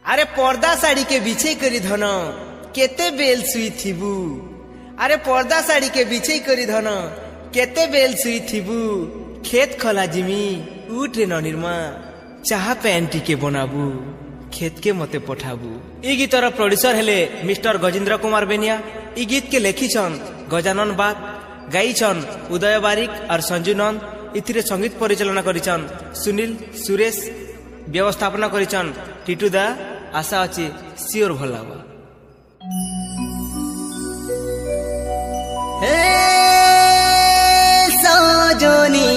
अरे पर्दा साड़ी के बिछे करी धन केते बेल सुई थिबू। अरे पर्दा साड़ी के बिछे करी धन केते बेल सुई थिबू। खेत खला जिमी उठे ननिर्मा चाह पैंटी के बनाबू खेत के मते पठाबू। ई गीतर प्रोड्यूसर हेले मिस्टर गजेंद्र कुमार बेनिया। ई गीत के लेखिछन गजानन बाग, गाईछन उदय बारिक और संजू नंद। इथिरे संगीत परिचालना करिछन सुनील सुरेश, व्यवस्थापना करिछन टीटू दा। आशा अछि सियोर भलाबा। हे सजनी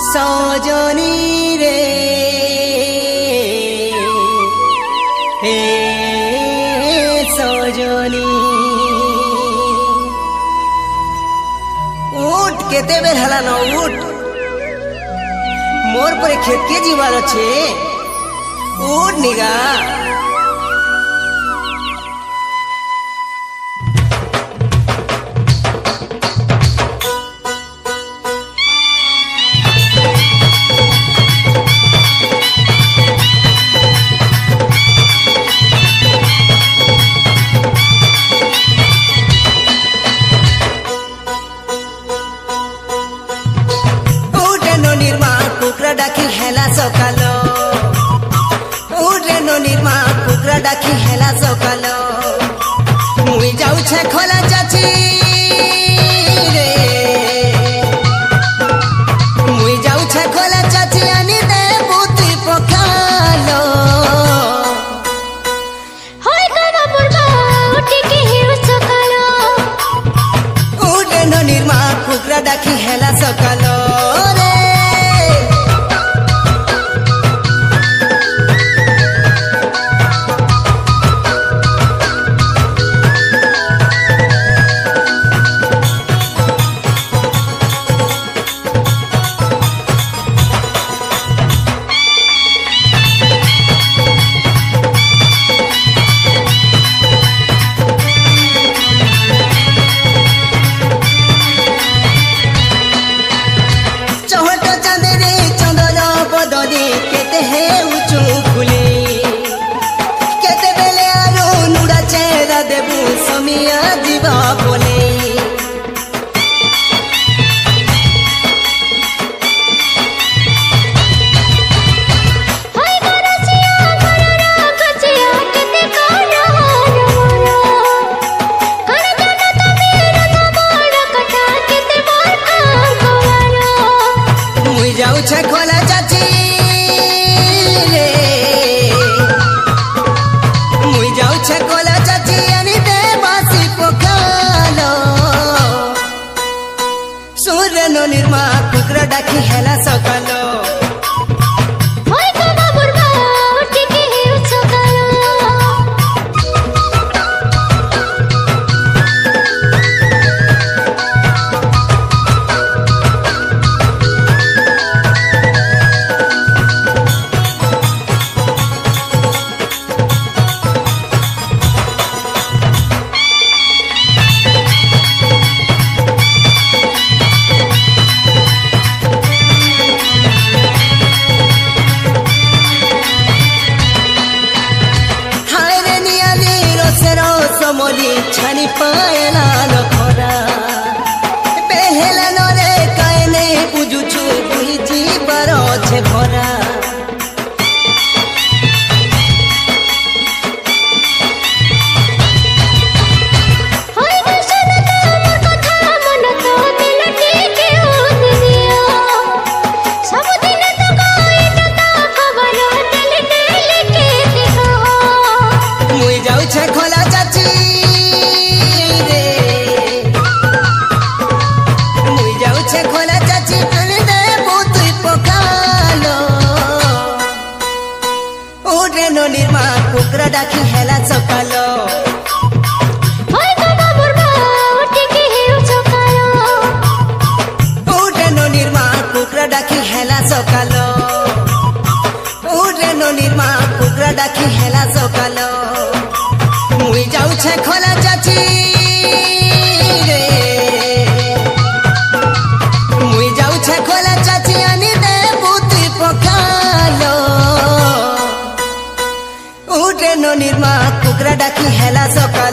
सजनी रे, हे सजनी उठ केते बेर हला न उठ मोर पर खेत के जीवार छे उठ निगा। डाकी हेला सकालो उरे ननिर्मा कुकरा डाकी हेला सकालो। मुई जाऊ छे खोला चाची रे, मुई जाऊ छे खोला चाची आनी दे पुत्री पखालो। होय गाना पुरबा उठी के हिउ सकालो उरे ननिर्मा कुकरा डाकी हेला सकालो। समिया दीवा बोले मुई जाऊ छे खोला चाची रे, मुई जाऊ छे खोला चाची निर्मा कुकरा डाकी हेला सकालो। होय गाना पुरबा उठी के हिउ सकालो। छानी पायला लखरा बेहेला नरे कायने बुझुछु बुझी बारो छे भरा। मुई जाऊ छे खोला चाची खोला चाची दे पुत्री पकालो उरे ननिर्मा कुकरा डाकी हेला सकालो। होय गाना पुरबा उठी के हिउ सकालो उरे ननिर्मा कुकरा डाकी हेला सकालो उरे ननिर्मा कुकरा डाकी हेला सकालो। मुई जाऊ छे खोला चाची रे, मुई जाऊ छे खोला चाची आनी दे पुत्री पखालो। କୁକୁରା ଡାକି ହେଲା ସକାଳ